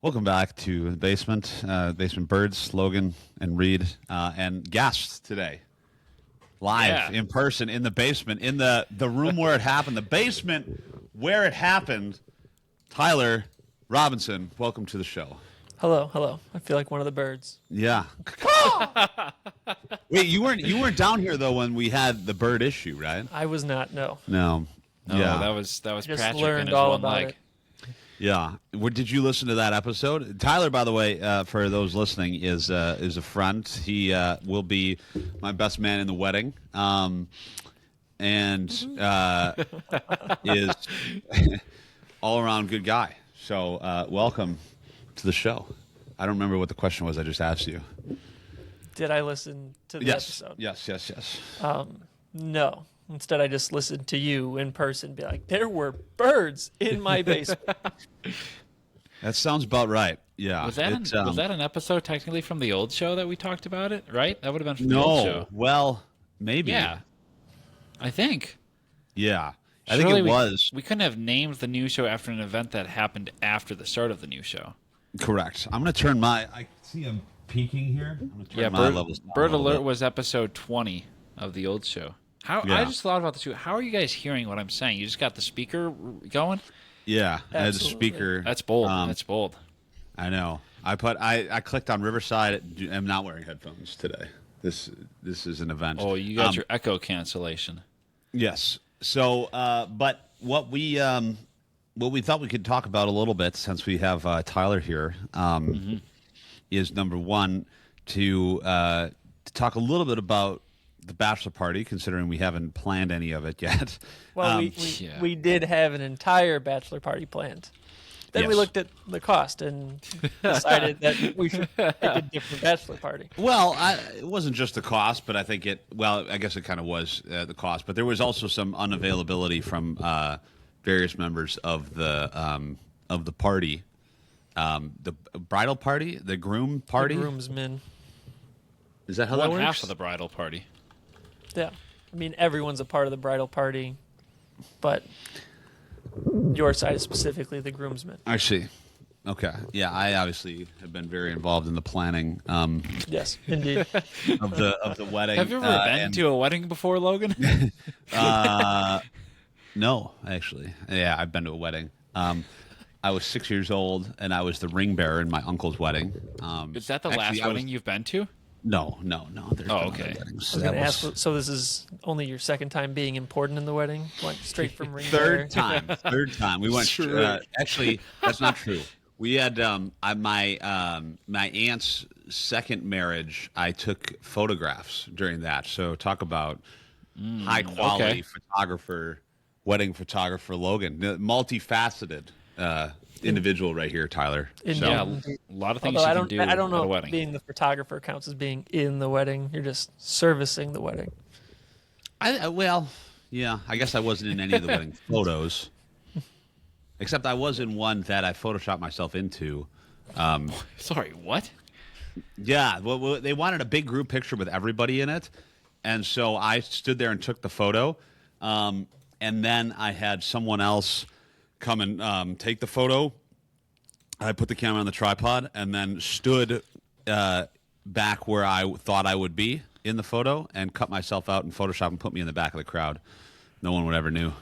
Welcome back to the basement birds, Logan and Reid, and guests today, live in person in the basement, in the room where it happened, the basement where it happened. Tyler Robinson, welcome to the show. Hello. I feel like one of the birds. Yeah. Wait, you weren't down here though when we had the bird issue, right? I was not. No. No. Yeah. That was Just Patrick learned and his all one about leg. it. Yeah. Did you listen to that episode? Tyler, by the way, for those listening, is a friend. He will be my best man in the wedding, and is all around good guy. So welcome to the show. I don't remember what the question was I just asked you. Did I listen to the episode? Yes. No. Instead, I just listened to you in person. Be like, there were birds in my basement. That sounds about right. Yeah. Was that an episode technically from the old show that we talked about it? Right? That would have been from the old show. Well, maybe. Yeah, I think. Yeah. I Surely think it was. We couldn't have named the new show after an event that happened after the start of the new show. Correct. I'm going to turn my. I see I'm peeking here. I'm gonna turn Yeah, my levels down Bird a little Alert bit. was episode 20 of the old show. Yeah. I just thought about this too. How are you guys hearing what I'm saying? You just got the speaker going? Yeah, as a Absolutely. speaker. That's bold. That's bold. I know. I clicked on Riverside. I'm not wearing headphones today. This is an event. Oh, you got your echo cancellation. Yes. So, but what we thought we could talk about a little bit since we have Tyler here is number one to talk a little bit about the bachelor party, considering we haven't planned any of it yet. Well, we did have an entire bachelor party planned. Then we Yes. looked at the cost and decided that we should make a different bachelor party. Well, it wasn't just the cost, but I think I guess it kind of was the cost, but there was also some unavailability from various members of the party, the bridal party, the groom party. The groomsmen. Is that how One that works? half of the bridal party. Yeah. I mean, everyone's a part of the bridal party, but your side is specifically the groomsmen. I see. Okay. Yeah, I obviously have been very involved in the planning Yes, indeed. of the wedding. Have you ever been to a wedding before, Logan? No, actually. Yeah, I've been to a wedding. I was 6 years old, and I was the ring bearer in my uncle's wedding. Is that the actually, last I was- wedding you've been to? No. There's been okay. other weddings. I was That going to ask, so this is only your second time being important in the wedding? Like straight from ring bearer? Third time. We went. Actually, that's not true. We had my aunt's second marriage. I took photographs during that. So talk about high quality photographer, wedding photographer Logan, multifaceted individual right here, Tyler. Indeed. Yeah, a lot of things Although you I can don't, do I don't at a know wedding. if being the photographer counts as being in the wedding. You're just servicing the wedding. Well, yeah. I guess I wasn't in any of the wedding photos, except I was in one that I photoshopped myself into. Sorry, what? Yeah, well, they wanted a big group picture with everybody in it, and so I stood there and took the photo, and then I had someone else come and take the photo. I put the camera on the tripod and then stood back where I thought I would be in the photo and cut myself out in Photoshop and put me in the back of the crowd. No one would ever knew.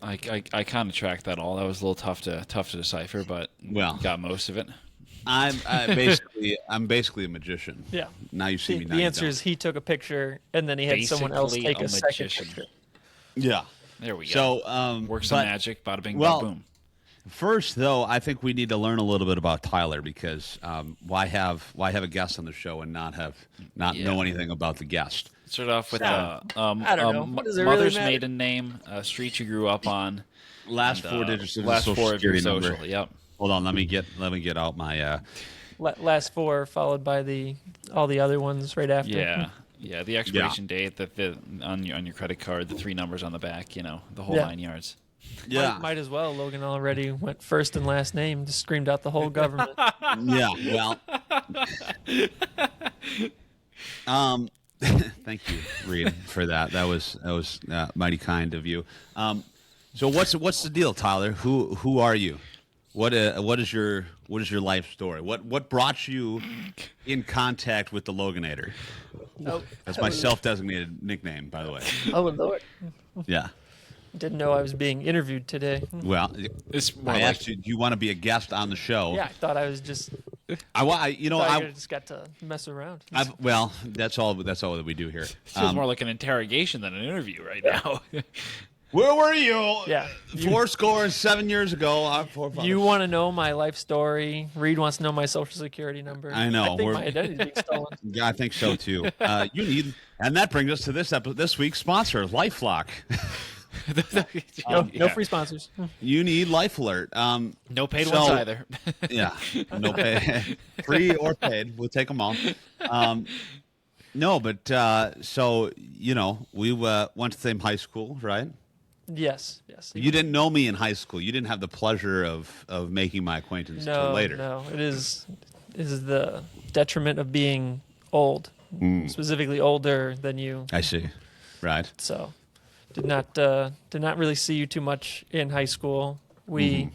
I kind of tracked that all. That was a little tough to decipher, but got most of it. I'm basically a magician. Yeah. Now you see me. Now The you answer don't. is he took a picture and then he had someone else Basically take a a second magician. picture. Yeah. There we go. So Work some but- magic, bada bing, well, bada boom. First, though, I think we need to learn a little bit about Tyler because why have a guest on the show and not know anything about the guest? Start off with I don't know. What does it really mother's matter? maiden name, street you grew up on, Last and, four digits of last the social four of your security social. number. Yep. Hold on, let me get out my. Last four followed by all the other ones right after. Yeah. The expiration date, the on your credit card, the three numbers on the back. The whole Yeah. 9 yards. Might as well. Logan already went first and last name, just screamed out the whole government. Yeah. Well. Thank you, Reid, for that. That was mighty kind of you. So what's the deal, Tyler? Who are you? What is your life story? What brought you in contact with the Loganator? Oh, That's my self-designated nickname, by the way. oh Lord. Yeah. Didn't know I was being interviewed today. Well, It's more I like asked you, do you want to be a guest on the show? Yeah, I thought I was just. I Just got to mess around. well, that's all that we do here. feels more like an interrogation than an interview right now. Where were you? Yeah. 7 years ago. You want to know my life story? Reid wants to know my social security number. I know. I think my identity's being stolen. Yeah, I think so too. And that brings us to this week's sponsor, LifeLock. No free sponsors. You need Life Alert. No paid ones either. Yeah, no pay, free or paid. We'll take them all. No, but so we went to the same high school, right? Yes. You didn't know me in high school. You didn't have the pleasure of making my acquaintance until later. No, it is the detriment of being old, specifically older than you. I see. Right. So, did not really see you too much in high school. We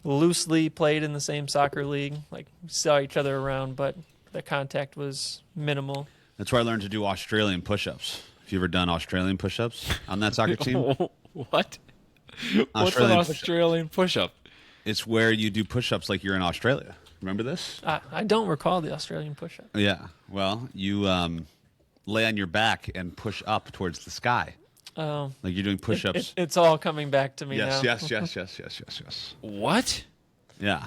loosely played in the same soccer league, like saw each other around, but the contact was minimal. That's where I learned to do Australian push-ups. Have you ever done Australian push-ups on that soccer team? What? What's an Australian push-up? It's where you do push-ups like you're in Australia. Remember this? I don't recall the Australian push-up. Yeah. Well, you lay on your back and push up towards the sky. Oh, Like you're doing push-ups. it's all coming back to me now. Yes. What? Yeah.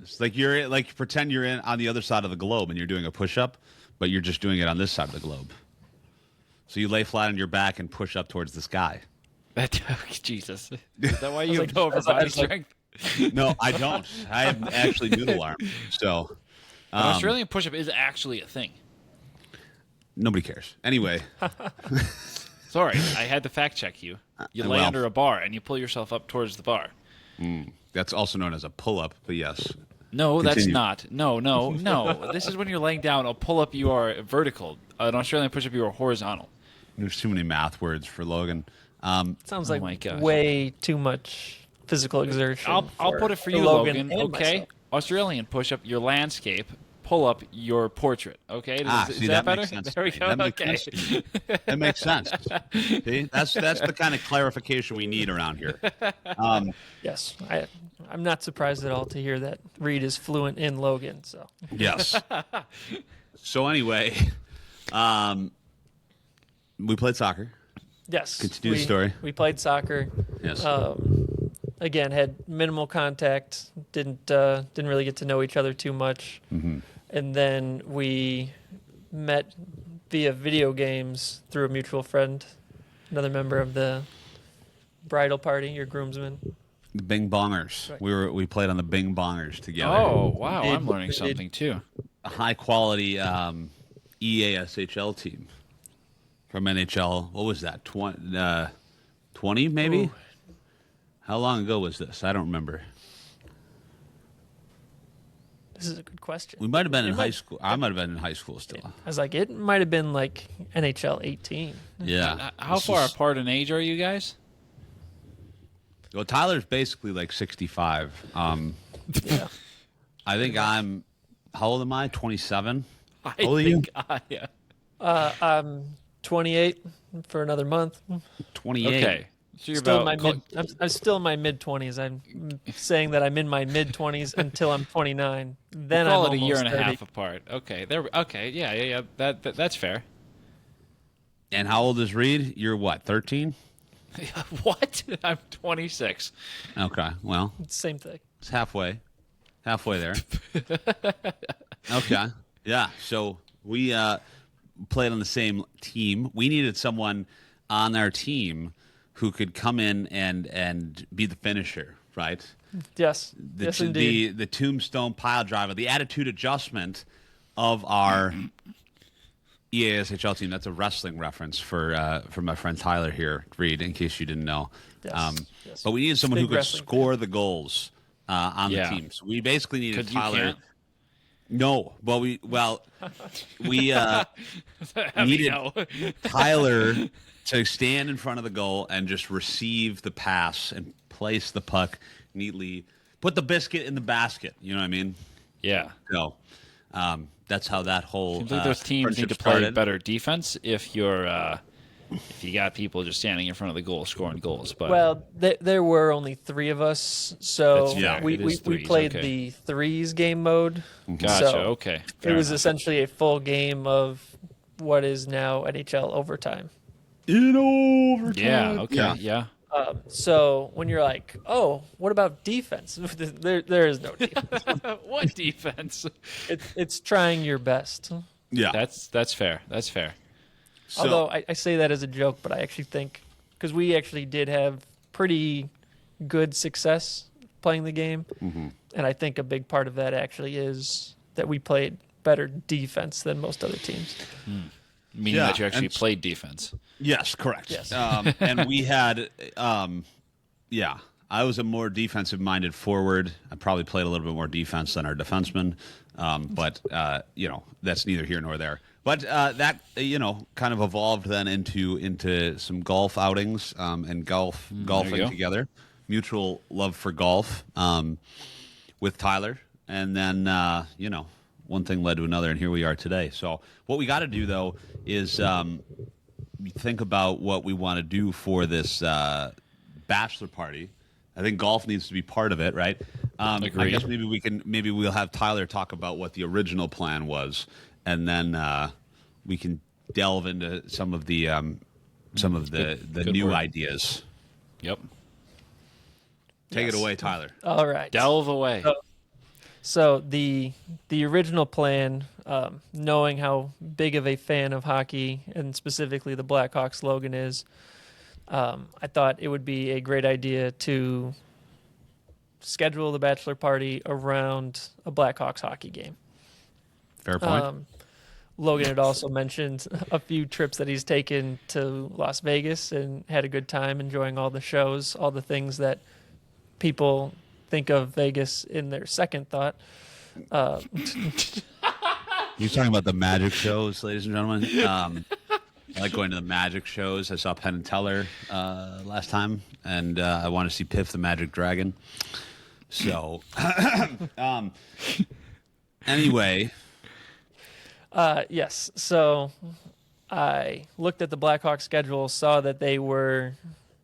It's like you pretend you're on the other side of the globe and you're doing a push-up, but you're just doing it on this side of the globe. So you lay flat on your back and push up towards the sky. Jesus. Is that why you have no upper body strength? No, I don't. I have actually noodle arm. So An Australian push-up is actually a thing. nobody cares. Anyway, Sorry, I had to fact check you. You lay well- under a bar and you pull yourself up towards the bar. that's also known as a pull-up, but yes. No, that's Continue. not. No. This is when you're laying down. A pull-up, you are vertical. An Australian push-up, you are horizontal. There's too many math words for Logan. Sounds Oh like my gosh. way too much physical exertion. I'll put it for you, Logan. Okay, Australian push-up, your landscape. Pull-up, your portrait. Okay, is that better? Makes sense There we to go. me. That makes Okay. sense to me. That makes sense. See? That's the kind of clarification we need around here. Yes, I'm not surprised at all to hear that Reid is fluent in Logan. So Yes. So anyway, we played soccer. yes, Continue the story. We played soccer. Yes. Again, had minimal contact. Didn't really get to know each other too much. And then we met via video games through a mutual friend, another member of the bridal party, your groomsmen. The Bing Bongers. Right. We played on the Bing Bongers together. Oh, wow. Indeed. I'm learning something, too. A high quality EASHL team from NHL. What was that? 20 maybe? Ooh. How long ago was this? I don't remember. This is a good question. We might have been in It high might- school. I might have been in high school still. I was like, it might have been like NHL 18. Yeah. How This far is- apart in age are you guys? Well, Tyler's basically like 65. Yeah. I think I'm. How old am I? 27. I How old are you? Yeah. I'm 28 for another month. 28. Okay. So you're Still in about my I'm still in my mid 20s. I'm saying that I'm in my mid 20s until I'm 29. Then call I'm it a year almost and a 30. half apart. Okay. Okay. Yeah. That's fair. And how old is Reid? You're what? 13. What? I'm 26. Okay. Well, Same thing. it's halfway there. Okay. Yeah. So we played on the same team. We needed someone on our team who could come in and be the finisher, right? Yes. Yes, indeed. The tombstone pile driver, the attitude adjustment of our EASHL team. That's a wrestling reference for my friend Tyler here, Reid, in case you didn't know. Yes. Yes. But we needed someone who Big could wrestling score the goals on Yeah. the team. So we basically needed Because you Tyler. can't. No, we I mean, needed no. Tyler to stand in front of the goal and just receive the pass and place the puck neatly put the biscuit in the basket. You know what I mean? Yeah. So that's how that whole Seems like those teams need to play started. better defense if you're if you got people just standing in front of the goal scoring goals. But Well, there were only 3 of us, so That's fair. we It is we threes, played okay. the threes game mode. gotcha. So Okay. it Fair was enough. essentially a full game of what is now NHL overtime. In overtime. Yeah. Okay. Yeah. Yeah. So when you're like, oh, what about defense? there is no defense. What defense? It's trying your best. Yeah. That's fair. That's fair. So, Although I say that as a joke, but I actually think because we actually did have pretty good success playing the game, and I think a big part of that actually is that we played better defense than most other teams. Meaning Yeah, that you actually and- played defense. yes, correct. Yes. And we had, I was a more defensive-minded forward. I probably played a little bit more defense than our defenseman, but that's neither here nor there. But that kind of evolved then into some golf outings and golfing go. together, mutual love for golf with Tyler, and then one thing led to another, and here we are today. So what we got to do though is think about what we want to do for this bachelor party. I think golf needs to be part of it, right? I Agreed. guess maybe we'll have Tyler talk about what the original plan was, and then we can delve into some of the Good new word. ideas. Yep. Take Yes. it away, Tyler. All right. Delve away. So the original plan, knowing how big of a fan of hockey and specifically the Blackhawks Logan is, I thought it would be a great idea to schedule the bachelor party around a Blackhawks hockey game. Fair point. Logan had also mentioned a few trips that he's taken to Las Vegas and had a good time enjoying all the shows, all the things that people think of Vegas in their second thought. You're talking about the magic shows, ladies and gentlemen. I like going to the magic shows. I saw Penn and Teller last time, and I want to see Piff the Magic Dragon. So, anyway, Yes. So I looked at the Blackhawks schedule, saw that they were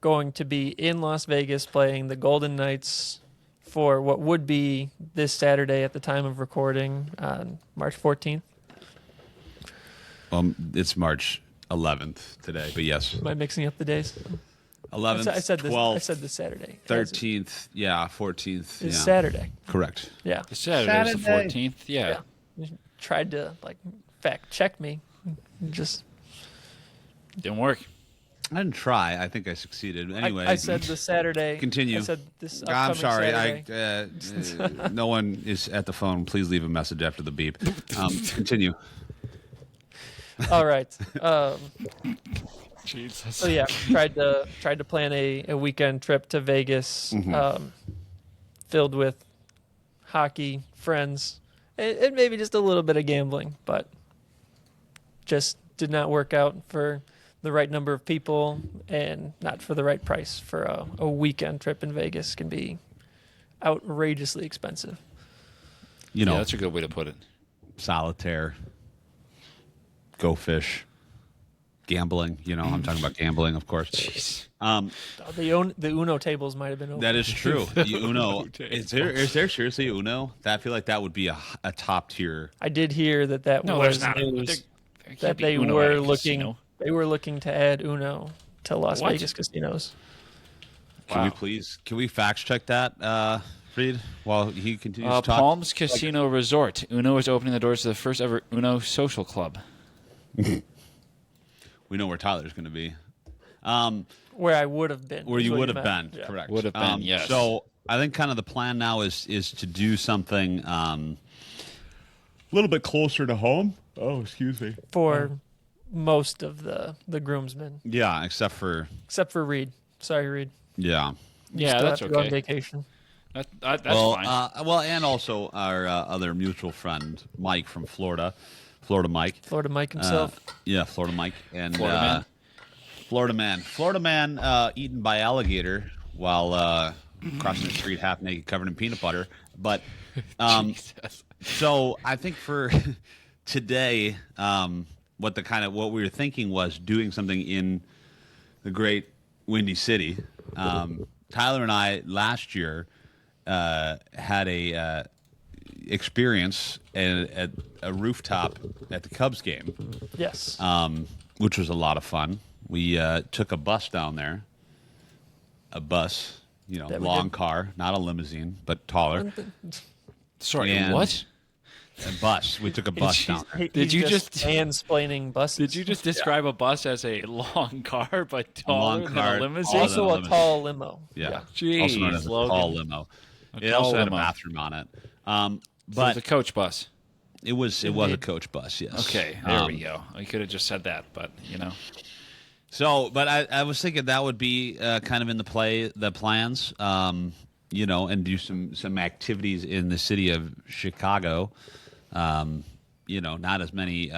going to be in Las Vegas playing the Golden Knights for what would be this Saturday at the time of recording on March 14th. it's March 11th today, but yes, Am I mixing up the days? 11th, I said this. I 12th, said this Saturday. 13th, yeah, 14th, It's yeah, Saturday. correct. Yeah. Saturday's the 14th. Yeah. Tried to fact check me. Just Didn't work. I didn't try. I think I succeeded. Anyway, I said the Saturday. Continue. I said this. I'm upcoming sorry. Saturday. No one is at the phone. Please leave a message after the beep. Continue. All right. Jesus. So yeah, tried to plan a weekend trip to Vegas, filled with hockey, friends, and maybe just a little bit of gambling, but just did not work out for the right number of people and not for the right price for a weekend trip in Vegas. Can be outrageously expensive. You know, Yeah, that's a good way to put it. solitaire, go fish, gambling. You know, I'm talking about gambling, of course. Jeez. The Uno tables might have been open. That is true. The Uno. Is there seriously Uno? I feel like that would be a top tier. I did hear that No, was there's not. news. There can't That be they Uno were at a looking casino. to add Uno to Las What? Vegas casinos. Can Wow. Can we fact check that, Reed, while he continues to talk? Palms Casino Resort. Uno is opening the doors to the first ever Uno social club. We know where Tyler's going to be. Where I would have been. Where is you what would have meant. been, Yeah. correct. Would have been, yes. So I think kind of the plan now is to do something a little bit closer to home. Oh, excuse me. For most of the groomsmen, Yeah, except for, except for Reed. Sorry, Reed. yeah. You Yeah, still that's have to go on okay. vacation. That's Well, fine. and also our other mutual friend, Mike from Florida. Florida Mike. Florida Mike himself. Yeah, Florida Mike. And Florida man. Florida man. Florida man eaten by alligator while crossing the street half naked, covered in peanut butter. But Jesus. so I think for today, what we were thinking was doing something in the great Windy City. Tyler and I last year had a experience at a rooftop at the Cubs game. Yes. Which was a lot of fun. We took a bus down there. A bus, long car, not a limousine, but taller. Sorry, And what? A bus. We took a bus down there. Did you just mansplaining buses? Did you just describe a bus as a long car but taller than a limousine? Also a tall limo. Yeah. Jeez, also known as a Logan. tall limo. It tall also had a limo. bathroom on it. So it But was a coach bus. it was a coach bus, yes. Okay, there we go. I could have just said that, but So, but I was thinking that would be kind of in the plans, and do some activities in the city of Chicago. Not as many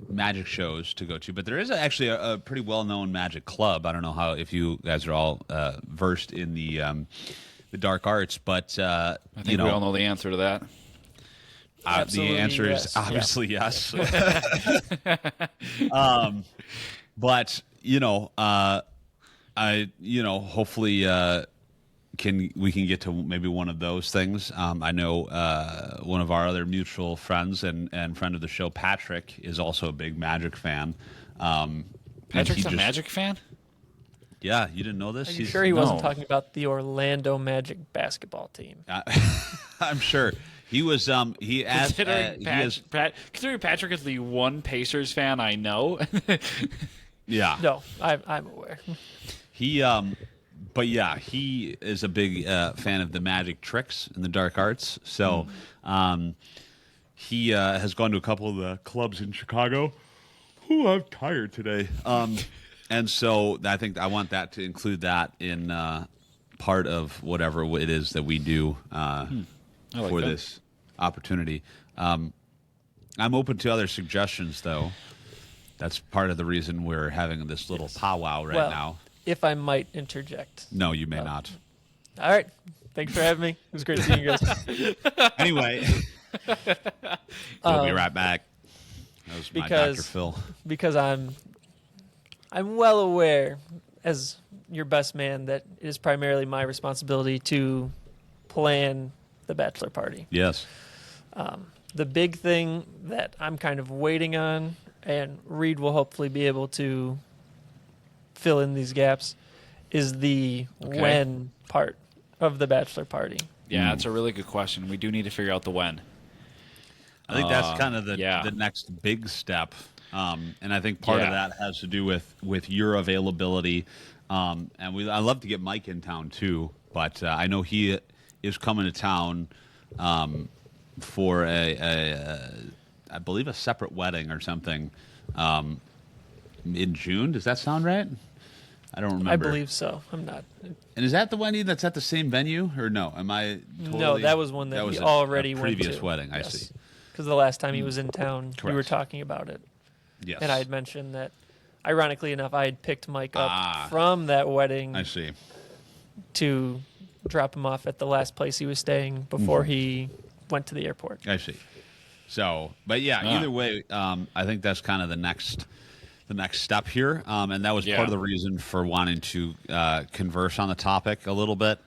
magic shows to go to, but there is actually a pretty well-known magic club. I don't know if you guys are all versed in the dark arts, but I think we all know the answer to that. the answer yes. is obviously yes. But hopefully we can get to maybe one of those things. I know one of our other mutual friends and friend of the show, Patrick, is also a big Magic fan. Patrick's a Magic fan? Yeah, you didn't know this? Are you sure he wasn't talking about the Orlando Magic basketball team? I'm sure. He was Considering Patrick is the one Pacers fan I know. yeah. No, I'm aware. But yeah, he is a big fan of the magic tricks and the dark arts. So he has gone to a couple of the clubs in Chicago. Ooh, I'm tired today. And so I think I want that to include that in part of whatever it is that we do for this opportunity. I'm open to other suggestions, though. That's part of the reason we're having this little powwow right now. If I might interject. No, you may not. All right. Thanks for having me. It was great seeing you guys. Anyway, we'll be right back. That was my Dr. Phil. Because I'm well aware, as your best man, that it is primarily my responsibility to plan the bachelor party. Yes. The big thing that I'm kind of waiting on, and Reid will hopefully be able to fill in these gaps, is the when part of the bachelor party. Yeah, that's a really good question. We do need to figure out the when. I think that's kind of the next big step. And I think part of that has to do with your availability. And I love to get Mike in town too, but I know he is coming to town for I believe a separate wedding or something in June. Does that sound right? I don't remember. I believe so. I'm not. And is that the wedding that's at the same venue, or no? Am I totally... No, that was one that he already went to. Previous wedding, I see. Because the last time he was in town, we were talking about it. Yes. And I had mentioned that, ironically enough, I had picked Mike up from that wedding. I see. To drop him off at the last place he was staying before he went to the airport. I see. So, but yeah, either way, I think that's kind of the next step here, and that was part of the reason for wanting to converse on the topic a little bit.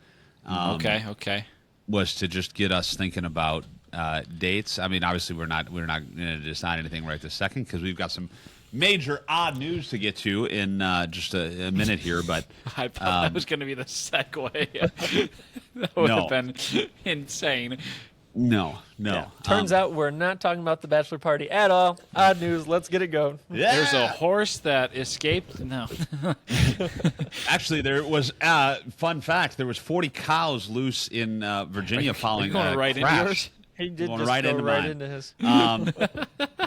Okay. Was to just get us thinking about dates. I mean, obviously, we're not going to decide anything right this second because we've got some major odd news to get to in just a minute here. But I thought that was going to be the segue. That would have been insane. No. Yeah. Turns out we're not talking about the bachelor party at all. Odd news. Let's get it going. Yeah. There's a horse that escaped. No. Actually, there was fun fact. There was 40 cows loose in Virginia following going a right crash. into yours? He did Going just right go into right mine. into his.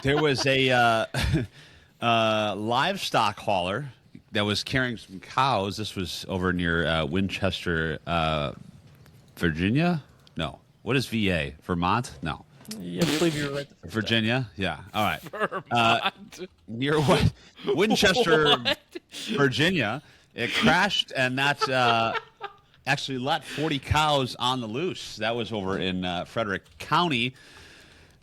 There was a livestock hauler that was carrying some cows. This was over near Winchester, Virginia. No. What is VA? Vermont? No. Yeah, I believe you were right. Virginia? Yeah. All right. Vermont. Near Winchester, Virginia. It crashed, and that actually let 40 cows on the loose. That was over in Frederick County.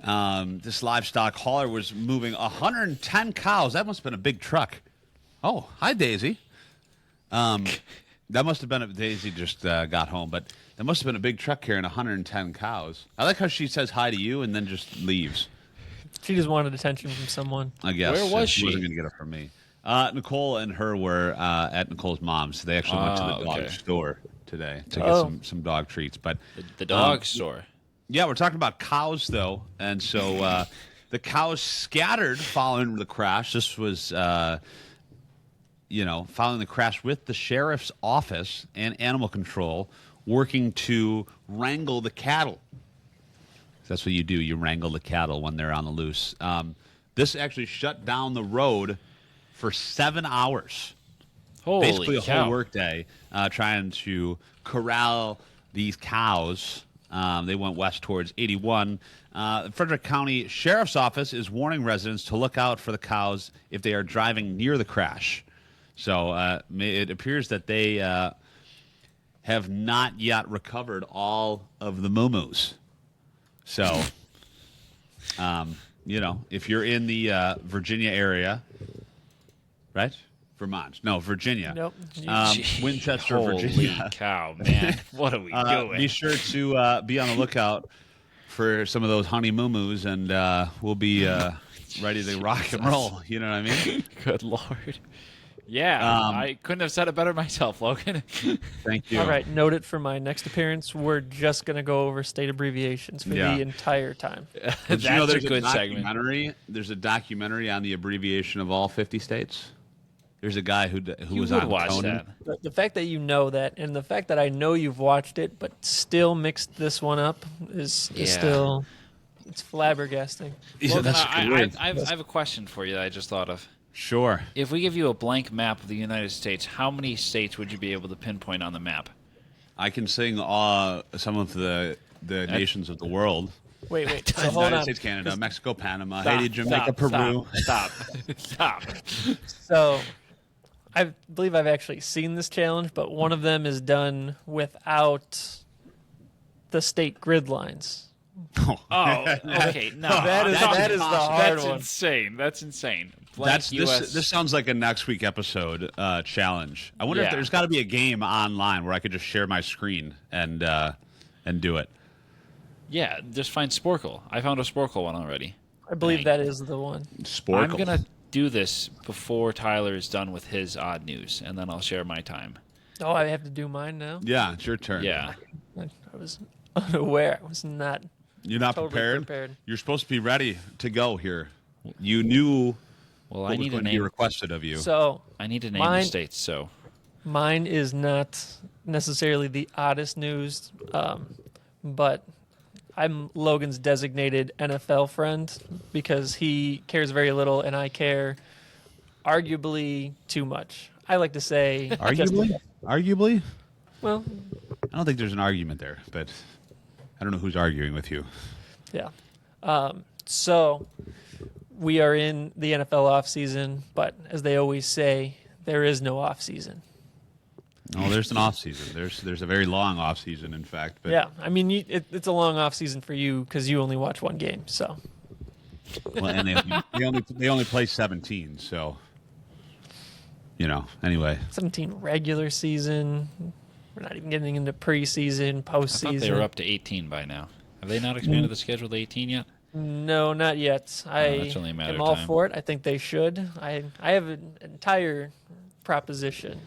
This livestock hauler was moving 110 cows. That must have been a big truck. Oh, hi, Daisy. That must have been Daisy just got home, but that must have been a big truck carrying 110 cows. I like how she says hi to you and then just leaves. She just wanted attention from someone. I guess. Where was She wasn't going to get it from me. Nicole and her were at Nicole's mom's. They actually went to the dog store today to get some dog treats. But the dog store. Yeah, we're talking about cows, though. And so the cows scattered following the crash. This was, following the crash with the sheriff's office and animal control working to wrangle the cattle. That's what you do. You wrangle the cattle when they're on the loose. This actually shut down the road for 7 hours. Holy Basically a cow. whole workday trying to corral these cows. They went west towards 81. Frederick County Sheriff's Office is warning residents to look out for the cows if they are driving near the crash. So it appears that they have not yet recovered all of the moo-moos. So, if you're in the Virginia area, right? Vermont. No, Virginia. Nope. Winchester, Holy Virginia. cow, man. What are we doing? Be sure to be on the lookout for some of those honey moo-moos, and we'll be ready to rock and roll. You know what I mean? Good Lord. Yeah, I couldn't have said it better myself, Logan. Thank you. All right, note it for my next appearance. We're just going to go over state abbreviations for the entire time. Did you know That's there's a good segment. There's a documentary on the abbreviation of all 50 states. There's a guy who was would on watch Conan. that. The fact that you know that, and the fact that I know you've watched it, but still mixed this one up is still, it's flabbergasting. Yeah, Logan, that's great. I have a question for you that I just thought of. Sure. If we give you a blank map of the United States, how many states would you be able to pinpoint on the map? I can sing some of the nations of the world. Wait. So hold United on. States, Canada, Mexico, Panama, Stop, Haiti, Jamaica, stop, Peru. Stop. So I believe I've actually seen this challenge, but one of them is done without the state grid lines. Oh, okay. No, That is the hard that's one. insane. That's insane. Blank This sounds like a next week episode challenge. I wonder if Yeah. there's got to be a game online where I could just share my screen and do it. Yeah, just find Sporkle. I found a Sporkle one already. I believe that is the one. Sporkle. I'm going to do this before Tyler is done with his odd news, and then I'll share my time. Oh, I have to do mine now? Yeah, it's your turn. Yeah. I was unaware. I was not You're not totally prepared. You're supposed to be ready to go here. You knew Well, what I was need to going to be name. requested of you. So I need to name the states. So mine is not necessarily the oddest news, but I'm Logan's designated NFL friend because he cares very little and I care arguably too much. I like to say Arguably? Well, I don't think there's an argument there, but I don't know who's arguing with you. yeah. So we are in the NFL offseason, but as they always say, there is no offseason. No, there's an off season. There's a very long off season, in fact. But Yeah, I mean, it's a long off season for you because you only watch one game. So well, and they only play 17, so anyway. 17 regular season. We're not even getting into preseason, I postseason. thought they were up to 18 by now. Have they not expanded the schedule to 18 yet? No, not yet. that's only a matter am of all time. for it. I think they should. I have an entire proposition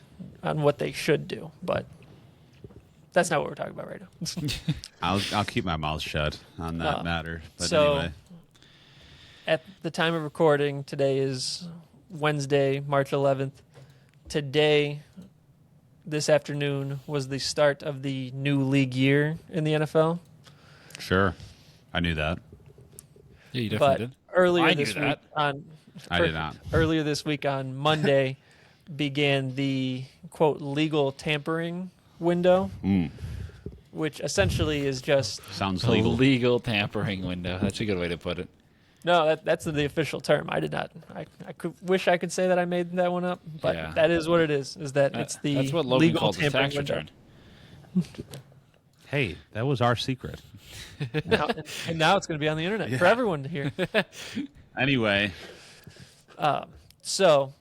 on what they should do, but that's not what we're talking about right now. I'll keep my mouth shut on that matter. But so, anyway. At the time of recording, today is Wednesday, March 11th. Today, this afternoon, was the start of the new league year in the NFL. Sure. I knew that. Yeah, you But definitely did. earlier I knew this that. week on I did not. Earlier this week on Monday began the quote legal tampering window, which essentially is just Sounds The legal. legal tampering window. That's a good way to put it. no. That's the official term. I did not. I wish I could say that I made that one up, but Yeah. that is what it is. Is that it's the That's what Logan legal calls a tampering tax window. return. Hey, that was our secret. And now it's going to be on the internet for everyone to hear. Anyway. So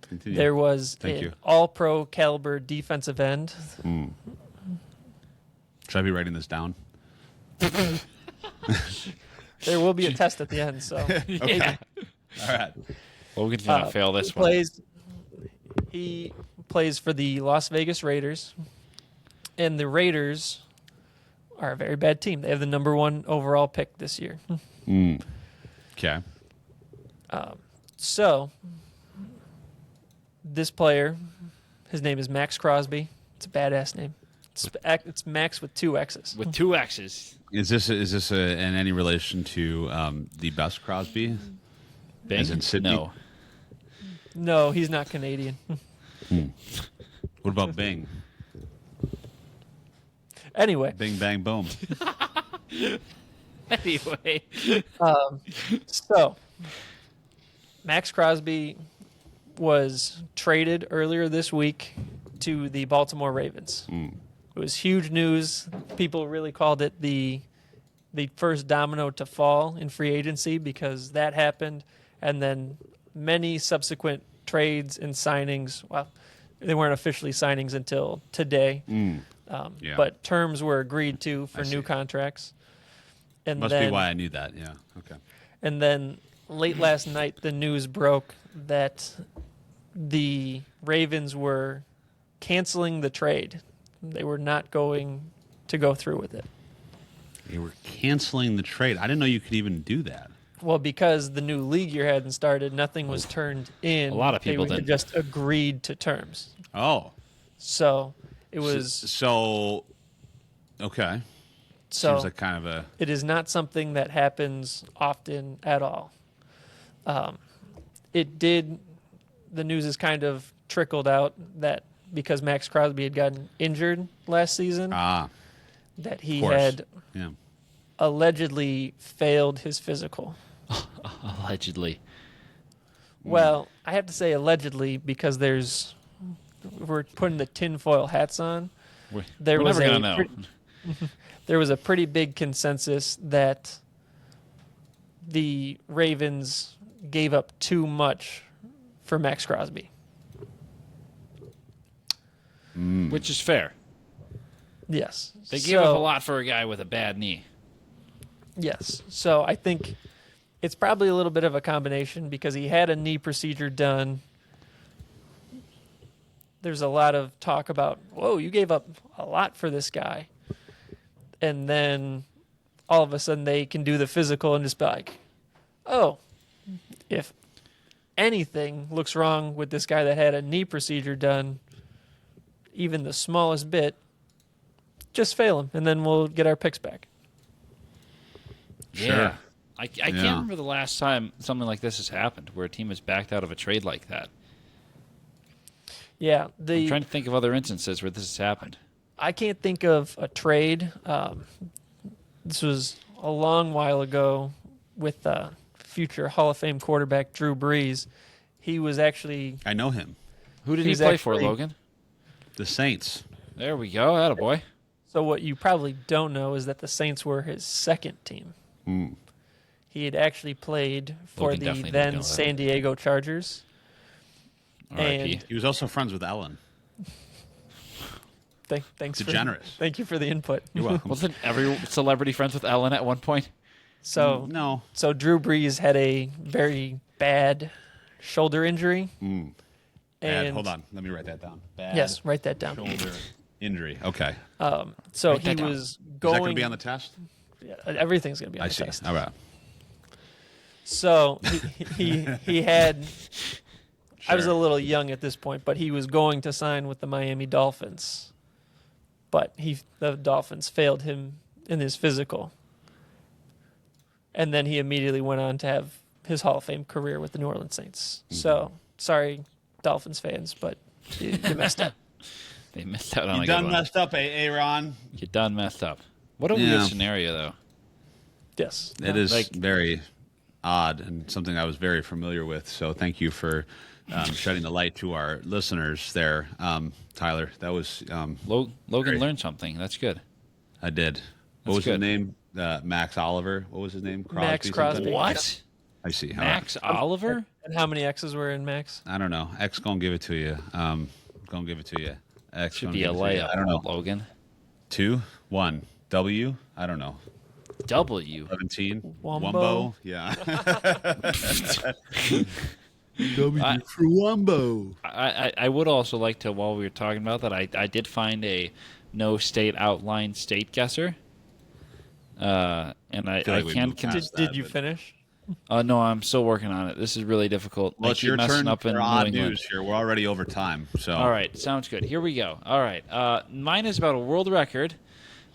Continue. there was Thank an you. all-pro caliber defensive end. Should I be writing this down? There will be a test at the end. So Okay. All right. Logan did not fail this one. He plays for the Las Vegas Raiders, and the Raiders are a very bad team. They have the #1 overall pick this year. Okay. So this player, his name is Max Crosby. It's a badass name. It's Max with 2 X's. With 2 X's. Is this in any relation to the best Crosby? Bing? As in Sydney? No. No, he's not Canadian. What about Bing? Anyway, Bing, bang, boom. Anyway. So Max Crosby was traded earlier this week to the Baltimore Ravens. It was huge news. People really called it the first domino to fall in free agency because that happened, and then many subsequent trades and signings. Well, they weren't officially signings until today, Yeah. but terms were agreed to for I new see. contracts. And Must then, be why I knew that. Yeah. Okay. And then late last night, the news broke that the Ravens were canceling the trade. They were not going to go through with it. They were canceling the trade. I didn't know you could even do that. Well, because the new league year hadn't started, nothing was turned in. A lot of people they didn't. just agreed to terms. Oh. So it was. So. Okay. So Seems like kind of a. it is not something that happens often at all. It did. The news has kind of trickled out that because Max Crosby had gotten injured last season, that he Of course. had Yeah. allegedly failed his physical. Allegedly. Well, I have to say allegedly because we're putting the tinfoil hats on. We're There was never going to know. There was a pretty big consensus that the Ravens gave up too much for Max Crosby. Which is fair. Yes. They gave up a lot for a guy with a bad knee. Yes. So I think it's probably a little bit of a combination because he had a knee procedure done. There's a lot of talk about, whoa, you gave up a lot for this guy. And then all of a sudden they can do the physical and just be like, oh, if anything looks wrong with this guy that had a knee procedure done, even the smallest bit, just fail him, and then we'll get our picks back. Yeah. Sure. I can't remember the last time something like this has happened, where a team has backed out of a trade like that. Yeah, I'm trying to think of other instances where this has happened. I can't think of a trade. This was a long while ago with future Hall of Fame quarterback Drew Brees. He was actually I know him. Who did he He's play for, actually- Logan? The Saints. There we go. Attaboy. so what you probably don't know is that the Saints were his second team. He had actually played for Logan the definitely didn't know then that. San Diego Chargers. R.I.P. And He was also friends with Ellen. Thanks Degenerates. thank you for the input. You're welcome. Wasn't every celebrity friends with Ellen at one point? So No. So Drew Brees had a very bad shoulder injury. Bad. And Hold on. Let me write that down. Bad Yes, write that down. shoulder injury. Okay. So Write he that down. was Is that going. going to be on the test? Everything's going to be on I the see. test. All right. So he had. I was a Sure. little young at this point, but he was going to sign with the Miami Dolphins, but the Dolphins failed him in his physical, and then he immediately went on to have his Hall of Fame career with the New Orleans Saints. So sorry, Dolphins fans, but you messed up. They missed out on You a good done one. messed up, Aaron. You done messed up. What a Yeah. weird scenario, though. Yes, It is Like- very odd and something I was very familiar with. So thank you for shedding the light to our listeners there, Tyler. That was Logan learned something. That's good. I did. What was his name? Max Oliver. What was his name? Max Crosby. Something? What? I see. Max Oliver? And how many X's were in Max? I don't know. X gonna give it to you. Gonna give it to you. X Should be a layup. I don't know. Logan. 2, 1. W. I don't know. W. 17. Wumbo. Yeah. W for Wumbo. I would also like to, while we were talking about that, I did find a no state outline state guesser. And I can't. Did you finish? No, I'm still working on it. This is really difficult. Well, it's your turn for odd news here. We're already over time. So. All right, sounds good. Here we go. All right, mine is about a world record.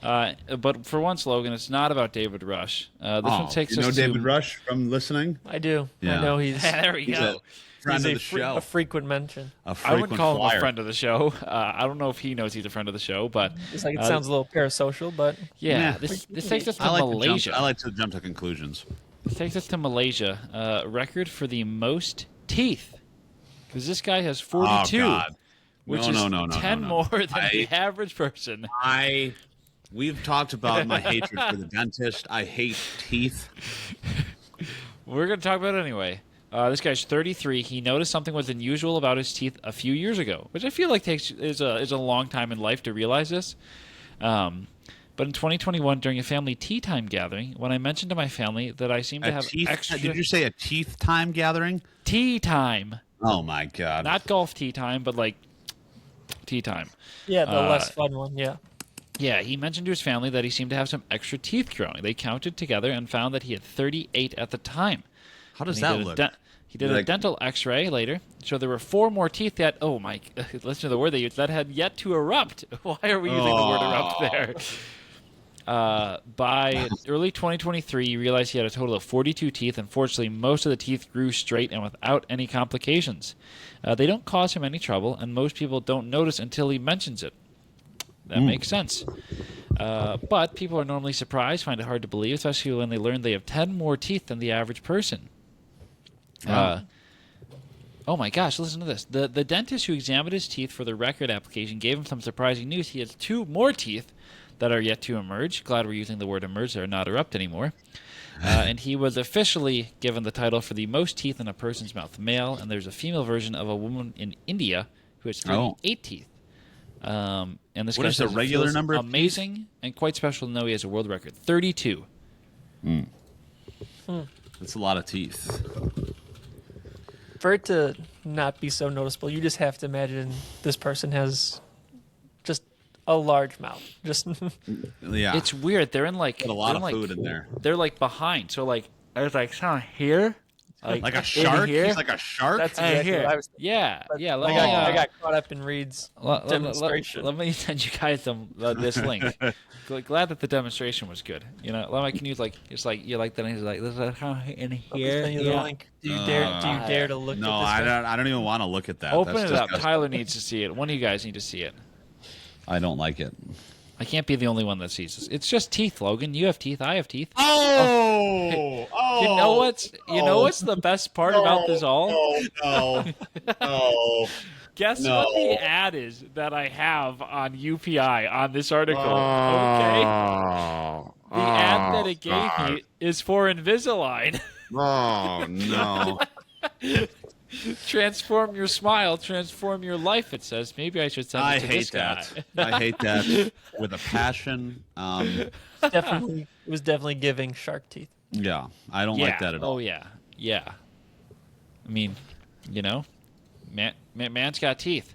But for once, Logan, it's not about David Rush. This one takes us to David Rush from listening? I do. Yeah. I know he's there we go. Friend of the show. A frequent mention. I would call him a friend of the show. I don't know if he knows he's a friend of the show, but it's like it sounds a little parasocial. But yeah, this takes us to Malaysia. I like to jump to conclusions. This takes us to Malaysia. Record for the most teeth, because this guy has 42, which is 10 more than the average person. We've talked about my hatred for the dentist. I hate teeth. We're going to talk about it anyway. This guy's 33. He noticed something was unusual about his teeth a few years ago, which I feel like is a long time in life to realize this. But in 2021, during a family tea time gathering, when I mentioned to my family that I seem to have extra... Did you say a teeth time gathering? Tea time. Oh, my God. Not golf tea time, but like tea time. Yeah, the less fun one, yeah. Yeah, he mentioned to his family that he seemed to have some extra teeth growing. They counted together and found that he had 38 at the time. How does that look? He did a dental x-ray later, so there were 4 more teeth that, listen to the word they used, that had yet to erupt. Why are we using the word erupt there? By early 2023, he realized he had a total of 42 teeth. Unfortunately, most of the teeth grew straight and without any complications. They don't cause him any trouble, and most people don't notice until he mentions it. That makes sense. But people are normally surprised, find it hard to believe, especially when they learn they have 10 more teeth than the average person. Oh my gosh, listen to this. The dentist who examined his teeth for the record application gave him some surprising news. He has 2 more teeth that are yet to emerge. Glad we're using the word emerge there, not erupt anymore. And he was officially given the title for the most teeth in a person's mouth, male, and there's a female version of a woman in India who has 38 teeth. And this what guy is the regular number of amazing teeth? And quite special to know he has a world record. 32. That's a lot of teeth. For it to not be so noticeable, you just have to imagine this person has just a large mouth. Just yeah, it's weird. They're in like a lot of food in there. They're like behind. So like I was like, here. Like a shark? He's like a shark? That's exactly what I was thinking. Yeah. I got caught up in Reid's demonstration. Let me send you guys this link. Glad that the demonstration was good. You know, can use it's like you like that. And he's like, this is how in here. Link. Do you dare to look at this? No, I don't even want to look at that. Open it up. Tyler needs to see it. One of you guys need to see it. I don't like it. I can't be the only one that sees this. It's just teeth, Logan. You have teeth. I have teeth. Oh! You know what's the best part about this all? No. Guess what the ad is that I have on UPI on this article? Okay. The ad that it gave me is for Invisalign. Oh, no. Transform your smile, transform your life, it says. Maybe I should send it to this guy. I hate that with a passion. It was definitely giving shark teeth. Yeah, I don't like that at all. Oh, yeah. I mean, man's got teeth.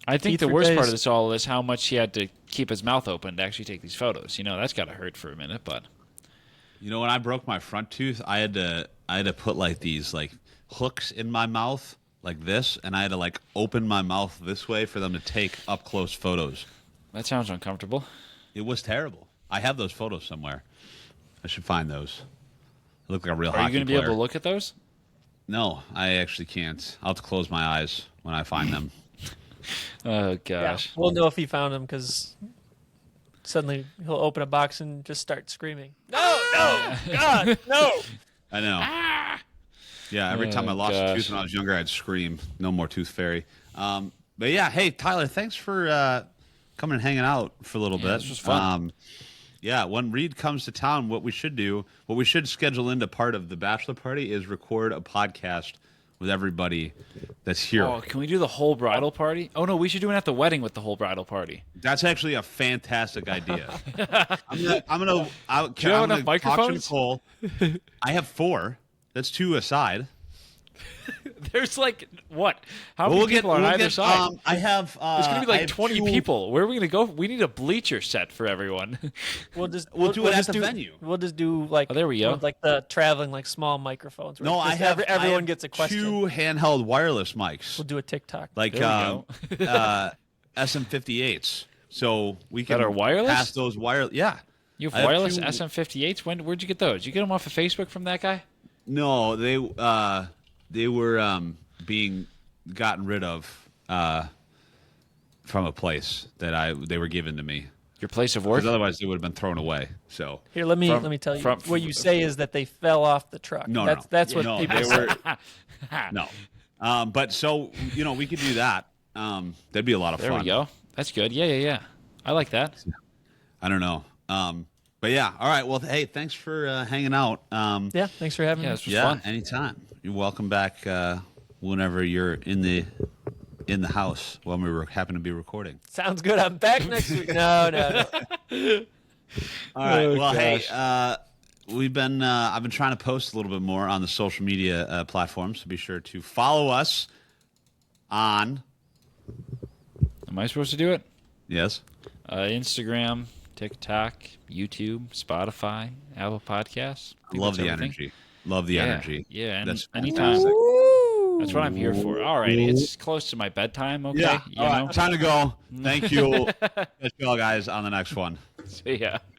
I think the worst part of this all is how much he had to keep his mouth open to actually take these photos. That's got to hurt for a minute, but... when I broke my front tooth, I had to put these hooks in my mouth like this, and I had to open my mouth this way for them to take up close photos. That sounds uncomfortable. It was terrible. I have those photos somewhere. I should find those. I look like a real hockey player. Are you going to be able to look at those? No, I actually can't. I'll have to close my eyes when I find them. Oh, gosh. Yeah, we'll know if he found them because suddenly he'll open a box and just start screaming. No, God, no. I know. Yeah, every time I lost a tooth when I was younger, I'd scream, "No more tooth fairy." But yeah, hey Tyler, thanks for coming and hanging out for a little bit. This was fun. Yeah, when Reid comes to town, what we should schedule into part of the bachelor party is record a podcast with everybody that's here. Oh, can we do the whole bridal party? Oh no, we should do it at the wedding with the whole bridal party. That's actually a fantastic idea. I'm gonna Do you have enough talk to microphones? Nicole. I have 4. That's 2 aside. There's like what? How many people on either side? I have. There's gonna be I like have 20 2 people. Where are we gonna go? We need a bleacher set for everyone. We'll do it at the venue. We'll just do like Oh, there we go. like the traveling like small microphones. where No, just I have. everyone I gets a have question. 2 handheld wireless mics, We'll do a TikTok. like There we SM58s, so we can That are wireless? pass those wireless. Yeah. You I have have wireless 2 SM58s? Where'd you get those? You get them off of Facebook from that guy? No, they were being gotten rid of from a place that they were given to me. Your place of work? Because otherwise they would have been thrown away. So Here, let me tell you. What you say is that they fell off the truck. no, That's what no, people they say. were no. But so we could do that. That'd be a lot of There fun. we go. That's good. Yeah. I like that. I don't know. But yeah, all right. Well, hey, thanks for hanging out. Yeah, thanks for having Yeah, me. this was Yeah, fun. anytime. You're welcome back whenever you're in the house when we happen to be recording. Sounds good. I'm back next week. No. All right. Oh, Well, gosh. hey, we've been I've been trying to post a little bit more on the social media platforms, so be sure to follow us on. Am I supposed to do it? Yes. Instagram, TikTok, YouTube, Spotify, Apple Podcasts. I think Love that's the everything. energy. Love the energy. Yeah, and That's anytime. fantastic. That's what I'm here for. Alrighty, it's close to my bedtime, okay? Yeah. You All know? right. Time to go. Thank you. Catch you all guys on the next one. See ya.